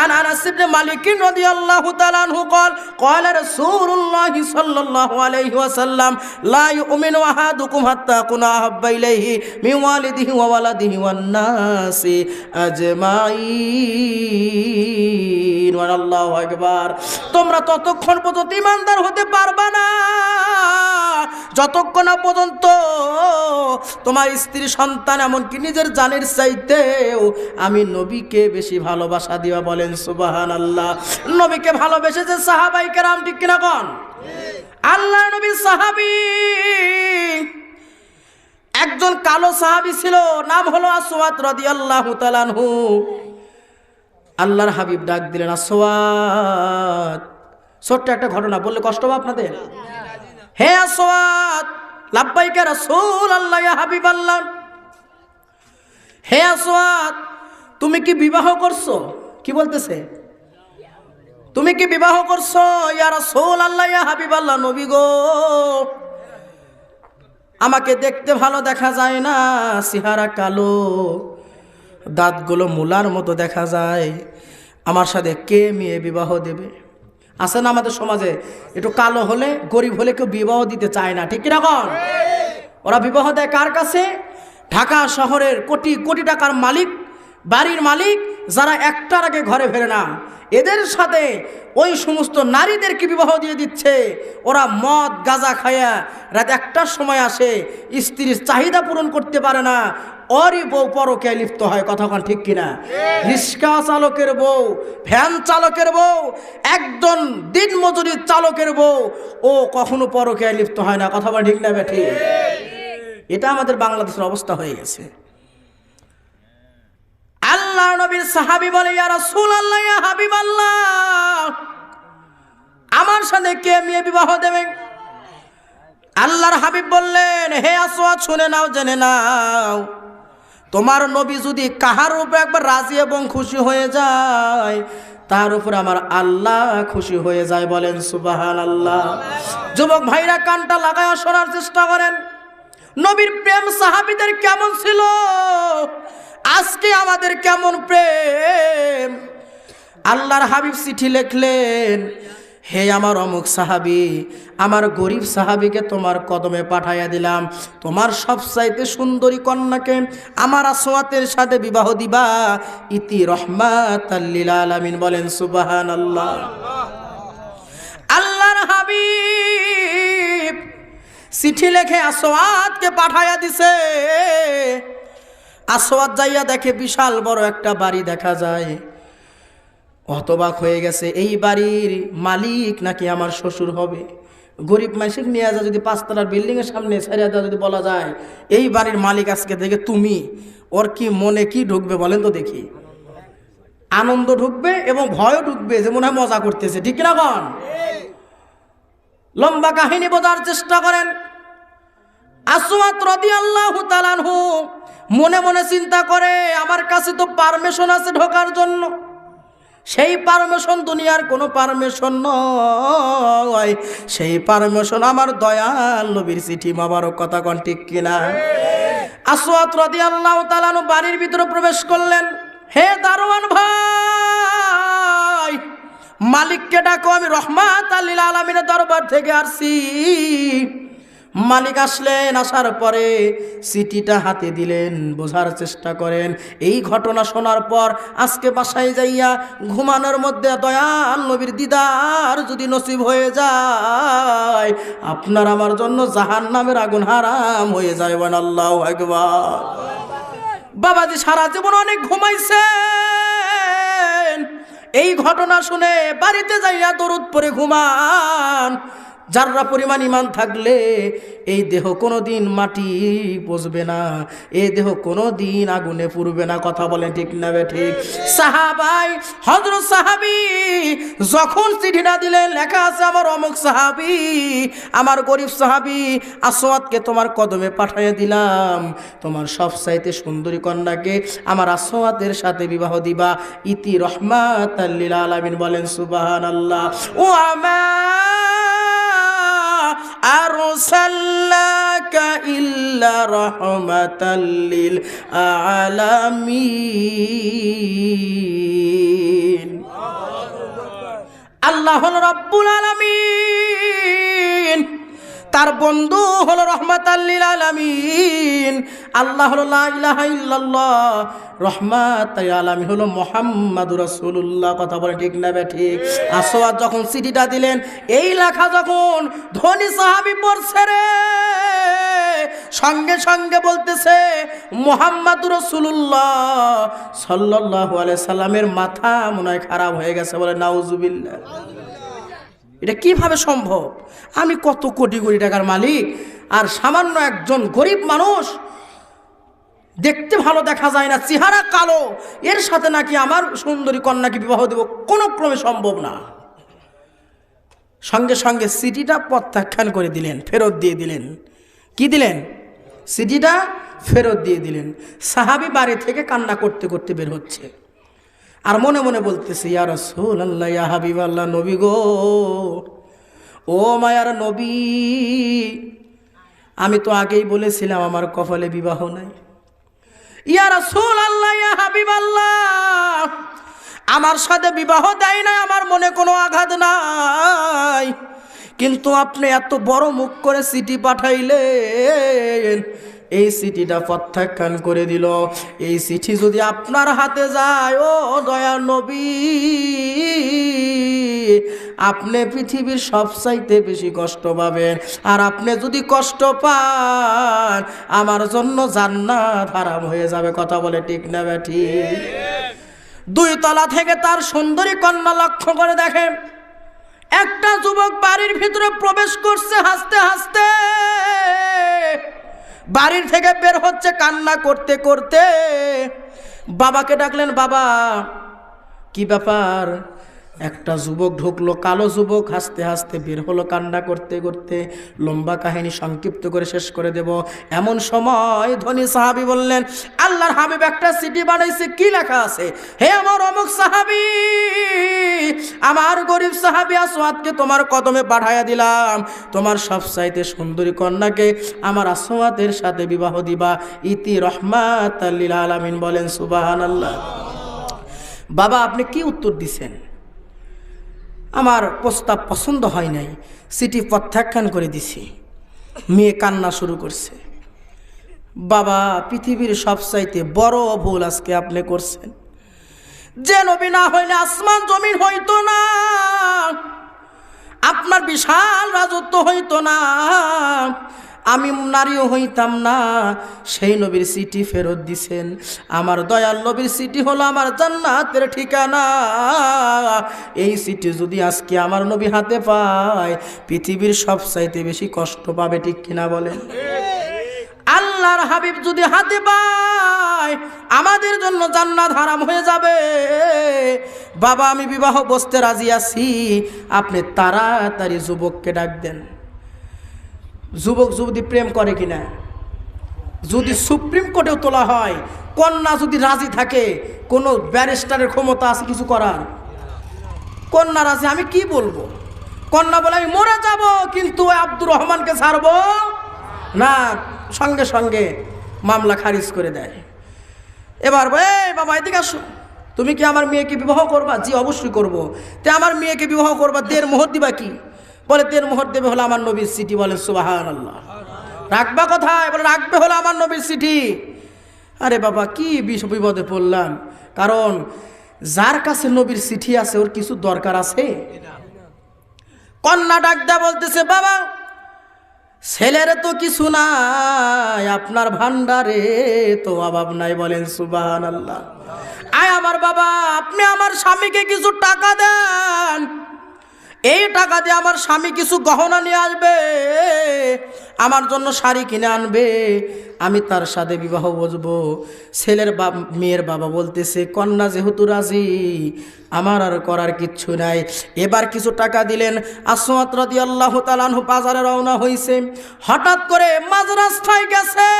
عن أنس بن مالك رضي الله تعالى عنه قال قال رسول الله صلى الله عليه وسلم لا يؤمن أحدكم حتى أكون أحب إليه من والده وولده والناس أجمعين والله أكبر তোমরা ততক্ষণ পর্যন্ত ঈমানদার হতে পারবে না যতক্ষণ পর্যন্ত তোমার স্ত্রী সন্তান এমনকি নিজের জানের চাইতেও আমি নবীকে বেশি ভালোবাসা দিবা বলেন সুবহানাল্লাহ। নবীকে ভালোবেসেছে সাহাবায়ে কেরাম ঠিক কিনা কোন আল্লাহর নবী সাহাবী একজন কালো সাহাবী ছিল নাম হলো আসওয়াদ রাদিয়াল্লাহু তাআলা আনহু। আল্লাহর হাবিব ডাক দিলেন আসওয়াদ ছোট্ট একটা ঘটনা বললে কষ্ট হবে আপনাদের হে আসওয়াদ লাব্বাইকা রাসূলুল্লাহ ইয়া হাবিবাল্লাহ হে আসওয়াদ তুমি কি বিবাহ করছো কি বলতেছে তুমি কি বিবাহ করছো ইয়া রাসূলুল্লাহ ইয়া হাবিবাল্লাহ নবী গো আমাকে দেখতে ভালো দেখা যায় না চেহারা কালো দাঁতগুলো মুলার মতো দেখা যায় আমার সাথে কে মেয়ে বিবাহ দেবে আছে না আমাদের সমাজে একটু কালো হলে গরিব হলে কেউ বিবাহ দিতে চায় না ঠিক কিনা কোন ওরা বিবাহ দেয় কার কাছে ঢাকা শহরের কোটি কোটি টাকার মালিক বাড়ির মালিক যারা একটার আগে ঘরে ফেরে না এদের সাথে ওই সমস্ত নারীদেরকে বিবাহ দিয়ে দিচ্ছে ওরা মদ গাঁজা খায়া রাত একটার সময় আসে স্ত্রীর চাহিদা পূরণ করতে পারে না ওরই বউ পরকীয়ায় লিপ্ত হয় কথাক্ষণ ঠিক কিনা রিক্সা চালকের বউ ভ্যান চালকের বউ একজন দিন মজুরির চালকের বউ ও কখনো পরকীয়ায় লিপ্ত হয় না কথাক্ষণ ঠিক না বেঠি এটা আমাদের বাংলাদেশের অবস্থা হয়ে গেছে। আল্লাহ নবীর সাহাবী বলে ইয়া রাসূলুল্লাহ ইয়া হাবিবাল্লাহ আমার সাথে কে মেয়ে বিবাহ দেবে আল্লাহর হাবিব বললেন হে আসওয়াদ শুনে নাও জেনে নাও তোমার নবী যদি কাহার উপরে একবার রাজি এবং খুশি হয়ে যায় তার উপরে আমার আল্লাহ খুশি হয়ে যায় বলেন সুবহানাল্লাহ। যুবক ভাইরা কানটা লাগায়া শোনার চেষ্টা করেন নবীর প্রেম সাহাবীদের কেমন ছিল আজকে আমাদের কেমন প্রেম। আল্লাহর হাবিব চিঠি লিখলেন হে আমার অমুক সাহাবী আমার গরিব সাহাবীকে তোমার কদমে পাঠাইয়া দিলাম তোমার সবচাইতে সুন্দরী কন্যাকে আমার আসওয়াতের সাথে বিবাহ দিবা ইতি রহমাতাল লিল আলামিন বলেন সুবহানাল্লাহ। আল্লাহর হাবিব চিঠি লিখে আসওয়াতকে পাঠাইয়া দিছে আসওয়াদ যাইয়া দেখে বিশাল বড় একটা বাড়ি দেখা যায় হতবাক হয়ে গেছে এই বাড়ির মালিক নাকি আমার শ্বশুর হবে গরিব মানুষের নিয়ে যা যদি পাঁচতলার বিল্ডিং এর সামনে ছেড়ে দেওয়া যদি বলা যায় এই বাড়ির মালিক আজকে থেকে তুমি ওর কি মনে কি ঢুকবে বলেন তো দেখি আনন্দ ঢুকবে এবং ভয়ও ঢুকবে যে মনে হয় মজা করতেছে ঠিক না কোন লম্বা কাহিনী বোঝার চেষ্টা করেন আসওয়াদ রাদিয়াল্লাহু তাআলা আনহু মনে মনে চিন্তা করে আমার কাছে তো পারমিশন আছে ঢোকার জন্য সেই পারমিশন দুনিয়ার কোনো পারমিশন নয় সেই পারমিশন আমার দয়াল নবীর চিঠি মোবারক কথা কোন ঠিক কিনা আসওয়াদ রাদিয়াল্লাহু তাআলা আনহু বাড়ির ভিতরে প্রবেশ করলেন হে দারোয়ান ভাই মালিককে ডাকো আমি রহমাতাল লিল আলামিনের দরবার থেকে আসছি মালিক আসলেন আসার পরে চিঠিটা হাতে দিলেন বোঝার চেষ্টা করেন এই ঘটনা শোনার পর আজকে বাসায় যাইয়া ঘুমানোর মধ্যে দয়াল নবীর দিদার যদি নসিব হয়ে যায় আপনার আমার জন্য জাহান্নামের আগুন হারাম হয়ে যায় বলেন আল্লাহু আকবার। বাবাজি সারা জীবন অনেক ঘুমাইছেন এই ঘটনা শুনে বাড়িতে যাইয়া দরুদ পড়ে ঘুমান যারা পরিমাণ ঈমান থাকলে এই দেহ কোনোদিন মাটি পচবে না এই দেহ কোনোদিন আগুনে পুড়বে না কথা বলেন ঠিক না ঠিক সাহাবাই হযরত সাহাবী যখন চিঠিটা দিলেন লেখা আছে আমার অমুক সাহাবী আমার গরিব সাহাবী আসওয়াদকে তোমার কদমে পাঠিয়ে দিলাম তোমার সবচাইতে সুন্দরী কন্যাকে আমার আসওয়াদের সাথে বিবাহ দিবা ইতি রহমাতাল লিল আলামিন বলেন সুবহানাল্লাহ। ও আরসালনাকা ইল্লা রাহমাতাল লিল আলামিন। আল্লাহ হলো রব্বুল আলামিন, তার বন্ধু হলো রহমাতাল লিল আলামিন। আল্লাহ হলো লা ইলাহা ইল্লাল্লাহ, রহমাতাল আলামিন হলো মুহাম্মাদুর রাসূলুল্লাহ। কথা বলে ঠিক না ঠিক? আসওয়াদ যখন চিঠিটা দিলেন, এই লেখা যখন ধনী সাহাবী পড়ছে রে, সঙ্গে সঙ্গে বলতেছে মুহাম্মাদুর রাসূলুল্লাহ সাল্লাল্লাহু আলাইহি সাল্লামের মাথা মনে হয় খারাপ হয়ে গেছে, বলে নাউজুবিল্লাহ। এটা কিভাবে সম্ভব? আমি কত কোটি কোটি টাকার মালিক, আর সামান্য একজন গরিব মানুষ, দেখতে ভালো দেখা যায় না, চেহারা কালো, এর সাথে নাকি আমার সুন্দরী কন্যাকে বিবাহ দেব? কোনো ক্রমে সম্ভব না। সঙ্গে সঙ্গে চিঠিটা প্রত্যাখ্যান করে দিলেন, ফেরত দিয়ে দিলেন। কি দিলেন? চিঠিটা ফেরত দিয়ে দিলেন। সাহাবী বাড়ি থেকে কান্না করতে করতে বের হচ্ছে, আর মনে মনে বলতেছে, ইয়া রাসূলুল্লাহ, ইয়া হাবিবাল্লাহ, নবী গো, ও মায়ার নবী, আমি তো আগেই বলেছিলাম আমার কপালে বিবাহ নাই। ইয়া রাসূলুল্লাহ, ইয়া হাবিবাল্লাহ, আমার সাথে বিবাহ দেয় না, আমার মনে কোনো আঘাত নাই, কিন্তু আপনি এত বড় মুখ করে চিঠি পাঠাইলেন, এই চিঠিটা প্রত্যাখ্যান করে দিল। এই চিঠি যদি আপনার হাতে যায়, ও দয়ার নবী, আপনি পৃথিবীর সবচাইতে বেশি কষ্ট পাবেন, আর আপনি যদি কষ্ট পান, আমার জন্য জান্নাত হারাম হয়ে যাবে। কথা বলে ঠিক না ঠিক? 2 তলা থেকে তার সুন্দরী কন্যা লক্ষ্য করে দেখেন, একটা যুবক বাড়ির ভিতরে প্রবেশ করছে হাসতে হাসতে, বাড়ির থেকে বের হচ্ছে কান্না করতে করতে। বাবাকে ডাকলেন, বাবা কি ব্যাপার? একটা যুবক ঢুকলো, কালো যুবক, হাসতে হাসতে বের হলো কান্না করতে করতে। লম্বা কাহিনী সংক্ষিপ্ত করে শেষ করে দেব। এমন সময় ধনী সাহাবী বললেন, আল্লাহর হাবিব একটা চিঠি বানাইছে, কি লেখা আছে? হে আমার অমুক সাহাবী, আমার গরিব সাহাবী আসওয়াদকে তোমার কদমে পাঠাইয়া দিলাম, তোমার সবচাইতে সুন্দরী কন্যাকে আমার আসওয়াদের সাথে বিবাহ দিবা, ইতি রহমাতাল লিল আলামিন। বলেন সুবহানাল্লাহ। বাবা আপনি কি উত্তর দিছেন? আমার প্রস্তাব পছন্দ হয় নাই, চিঠি প্রত্যাখ্যান করে দিছি। মেয়ে কান্না শুরু করছে। বাবা পৃথিবীর সবচাইতে বড় ভুল আজকে আপনি করছেন। যে নবী না হইলে আসমান জমিন হইতো না, আপনার বিশাল রাজত্ব হইতো না, আমি নারীও হইতাম না। সেই নবীর চিঠি ফেরত দিছেন। আমার দয়াল নবীর চিঠি হলো আমার জান্নাতের ঠিকানা। এই চিঠি যদি আজকে আমার নবী হাতে পায়, পৃথিবীর সবচাইতে বেশি কষ্ট পাবে। ঠিক কিনা বলেন? আল্লাহর হাবিব যদি হাতে পায়, আমাদের জন্য জান্নাত হারাম হয়ে যাবে। বাবা আমি বিবাহ বসতে রাজি আছি, আপনি তাড়াতাড়ি যুবককে ডাক দেন। যুবক যুবতী প্রেম করে কিনা? যদি সুপ্রিম কোর্টেও তোলা হয়, কন্যা যদি রাজি থাকে, কোনো ব্যারিস্টারের ক্ষমতা আছে কিছু করার? কন্যা রাজি, আমি কি বলবো? কন্যা বলে আমি মরে যাব, কিন্তু আব্দুর রহমানকে ছাড়বো না। সঙ্গে সঙ্গে মামলা খারিজ করে দেয়। এবার বাবা এদিকে আসো, তুমি কি আমার মেয়েকে বিবাহ করবা? জি অবশ্যই করবো। তে আমার মেয়েকে বিবাহ করবা, 1.5 মোহর দিবা কি? বলে 1.5 মোহর দেবে হলো আমার নবীর চিঠি। বলেন সুবহানাল্লাহ। রাখবা কোথায়? বলে রাখবে হলো আমার নবীর চিঠি। আরে বাবা কি বিপদে পড়লাম, কারণ যার কাছে নবীর চিঠি আছে ওর কিছু দরকার আছে। কন্যা ডাক দেয়া বলতেছে, বাবা ছেলের তো কিছু নাই, আপনার ভান্ডারে তো অভাব নাই। বলেন সুবহানাল্লাহ। আয় আমার বাবা, আপনি আমার স্বামীকে কিছু টাকা দেন, এই টাকা দিয়ে আমার স্বামী কিছু গহনা নিয়ে আসবে, আমার জন্য শাড়ি কিনে আনবে, আমি তার সাথে বিবাহ বসবো। ছেলের মেয়ের বাবা বলতেছে, কন্যা যেহেতু রাজি, আমার আর করার কিচ্ছু নাই। এবার কিছু টাকা দিলেন। আসওয়াদ রাদিয়াল্লাহু তাআলা আনহু বাজারে রওনা হইছে। হঠাৎ করে মাঝ রাস্তায় গেছে,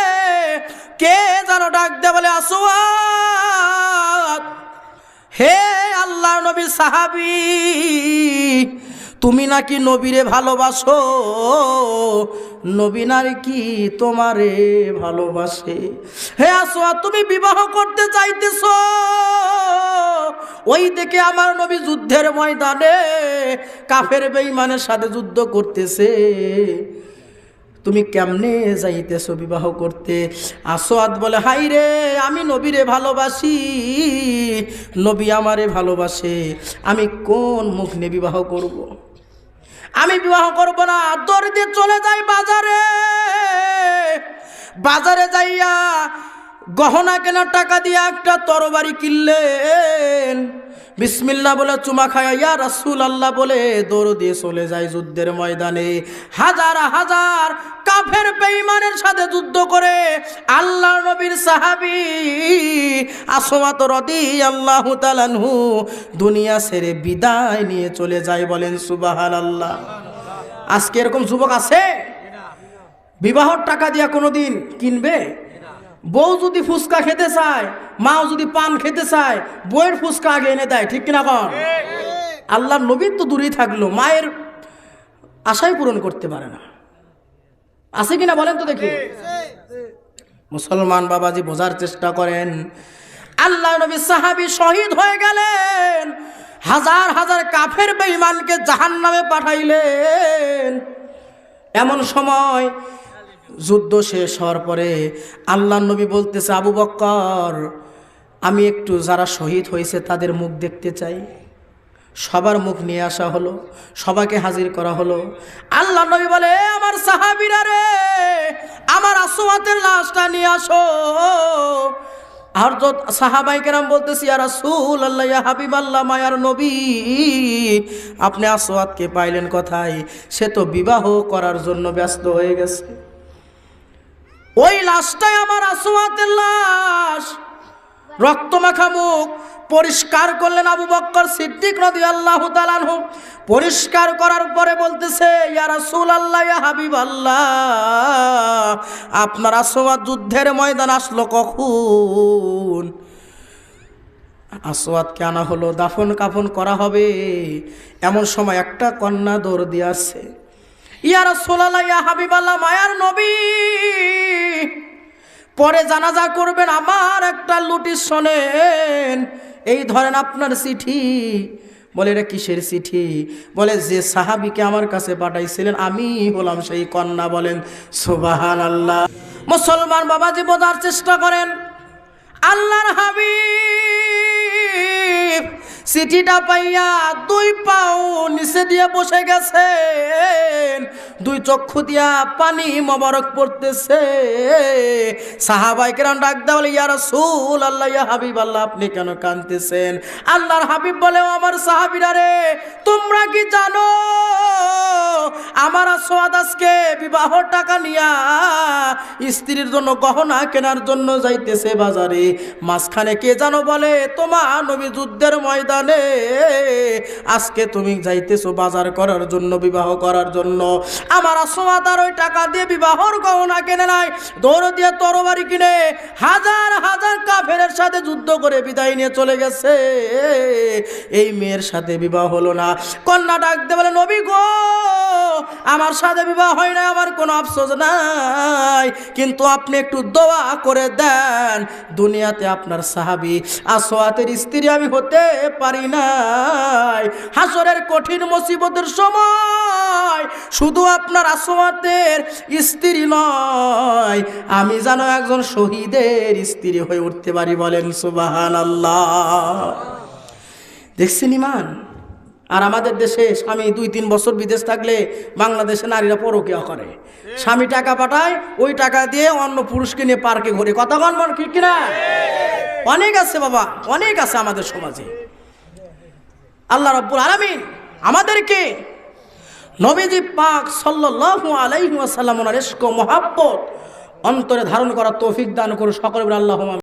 কে যেন ডাক দেয়, বলে আসওয়াদ, হে আল্লাহর নবী সাহাবী, তুমি নাকি নবীরে ভালোবাসো, নবী নাকি তোমারে ভালোবাসে। হে আসওয়াদ, তুমি বিবাহ করতে চাইতেছো, ওই দেখে আমার নবী যুদ্ধের ময়দানে কাফের বেঈমানের সাথে যুদ্ধ করতেছে, তুমি কেমনে যাইতেছো বিবাহ করতে? আসওয়াদ বলে, হাই রে, আমি নবীরে ভালোবাসি, নবী আমারে ভালোবাসে, আমি কোন মুখ নিয়ে বিবাহ করব? আমি বিবাহ করব না। দৌড় দিয়ে চলে যাই বাজারে, বাজারে যাইয়া গহনা কেনার টাকা দিয়ে একটা তরবারি কিনলেন, বিসমিল্লাহ বলে চুমা খায়া ইয়া রাসূলুল্লাহ বলে দৌড় দিয়ে চলে যায় যুদ্ধের ময়দানে। হাজার হাজার কাফের বেঈমানের সাথে যুদ্ধ করে আল্লাহর নবীর সাহাবী আসওয়াদ রাদিয়াল্লাহু তাআলা আনহু দুনিয়া ছেড়ে বিদায় নিয়ে চলে যায়। বলেন সুবহানাল্লাহ। আজকে এরকম যুবক আছে বিবাহর টাকা দিয়া কোনোদিন কিনবে? বউ যদি ফুচকা খেতে চায়, মাও যদি পান খেতে চায়, বউয়ের ফুচকা আগে এনে দেয়, ঠিক কিনা কন? আল্লাহর নবী তো দূরেই থাকলো, মায়ের আশাই পূরণ করতে পারে না। আছে কিনা বলেন তো দেখি। মুসলমান বাবাজি বোঝার চেষ্টা করেন, আল্লাহর নবী সাহাবী শহীদ হয়ে গেলেন, হাজার হাজার কাফের বেঈমানকে জাহান্নামে পাঠাইলেন। এমন সময় যুদ্ধ শেষ হওয়ার পরে আল্লাহর নবী বলতেছে, আবু বকর, আমি একটু যারা শহীদ হয়েছে তাদের মুখ দেখতে চাই। সবার মুখ নিয়ে আসা হলো, সবাইকে হাজির করা হলো। আল্লাহর নবী বলে, আমার সাহাবীরা রে, আমার আসওয়াদের লাশটা নিয়ে আসো। আর যত সাহাবায়ে কেরাম বলতেছি, ইয়া রাসূলুল্লাহ, ইয়া হাবিবাল্লাহ, মায়ার নবী, আপনি আসওয়াদকে পাইলেন কোথায়? সে তো বিবাহ করার জন্য ব্যস্ত হয়ে গেছে। ওই লাশটাই আমার আসওয়াদের লাশ। রক্তমাখা মুখ পরিষ্কার করলেন আবু বকর সিদ্দিক রাদিয়াল্লাহু তাআলা আনহু। পরিষ্কার করার পরে বলতেছে, ইয়া রাসূলুল্লাহ, ইয়া হাবিবাল্লাহ, আপনার আসওয়াদ যুদ্ধের ময়দান আসলো কখন? আসওয়াদকে আনা হলো, দাফন কাফন করা হবে। এমন সময় একটা কন্যা দৌড় দিয়ে আসছে, ইয়া রাসূলুল্লাহ, ইয়া হাবিবাল্লাহ, মায়ার নবী, পরে জানাজা করবেন, আমার একটা নোটিশ শোনেন, এই ধরেন আপনার চিঠি। বলে, এটা কিসের চিঠি? বলে, যে সাহাবীকে আমার কাছে পাঠাইছিলেন আমি হলাম সেই কন্যা। বলেন সুবহানাল্লাহ। মুসলমান বাবাজি বোঝার চেষ্টা করেন, আল্লাহর হাবিব চিঠিটা পাইয়া দুই পাও নিচে দিয়ে বসে গেছেন, দুই চক্ষু দিয়া পানি মোবারক পড়তেছে। সাহাবায়ে কেরাম ডাক দেয়া বলে, ইয়া রাসূলুল্লাহ, ইয়া হাবিবাল্লাহ, আপনি কেন কাঁদতেছেন? আল্লাহর হাবিব বলে, আমার সাহাবীরা রে, তোমরা কি জানো আমার আসওয়াদ আজকে বিবাহ টাকা নিয়া স্ত্রীর জন্য গহনা কেনার জন্য যাইতেছে বাজারে। মাঝখানে কে জানো বলে, তোমার নবী যুদ্ধের ময়দানে আজকে তুমি যাইতেছো বাজার করার জন্য, বিবাহ করার জন্য। আমার আসওয়াদ আর ওই টাকা দিয়ে বিবাহর গহনা কেনে নাই, দৌড় দিয়ে তরবারি কিনে হাজার হাজার কাফেরের সাথে যুদ্ধ করে বিদায় নিয়ে চলে গেছে। এই মেয়ের সাথে বিবাহ হলো না। কন্যা ডাক দিয়ে বলে, নবী গো, আমার সাথে বিবাহ হয় না, আমার কোনো আফসোস নাই, কিন্তু আপনি একটু দোয়া করে দেন, দুনিয়াতে আপনার সাহাবী আসওয়াদের স্ত্রী আমি হতে পারি নাই। হাসরের কঠিন মুসিবতের সময় শুধু আপনার আসওয়াদের স্ত্রী নয়, আমি যেন একজন শহীদের স্ত্রী হয়ে উঠতে পারি। বলেন সুবহানাল্লাহ। দেখছেন ইমান? আর আমাদের দেশে স্বামী 2-3 বছর বিদেশ থাকলে বাংলাদেশে নারীরা পরকীয়া করে। স্বামী টাকা পাঠায়, ওই টাকা দিয়ে অন্য পুরুষকে নিয়ে পার্কে ঘুরে। কথা বল ঠিক কিনা? অনেক আছে বাবা, অনেক আছে আমাদের সমাজে। আল্লাহ রাব্বুল আলামিন আমাদেরকে নবীজি পাক সাল্লাল্লাহু আলাইহি ওয়াসাল্লামের ইশক ও মহব্বত অন্তরে ধারণ করার তৌফিক দান করুন সকলে। আল্লাহুম্মা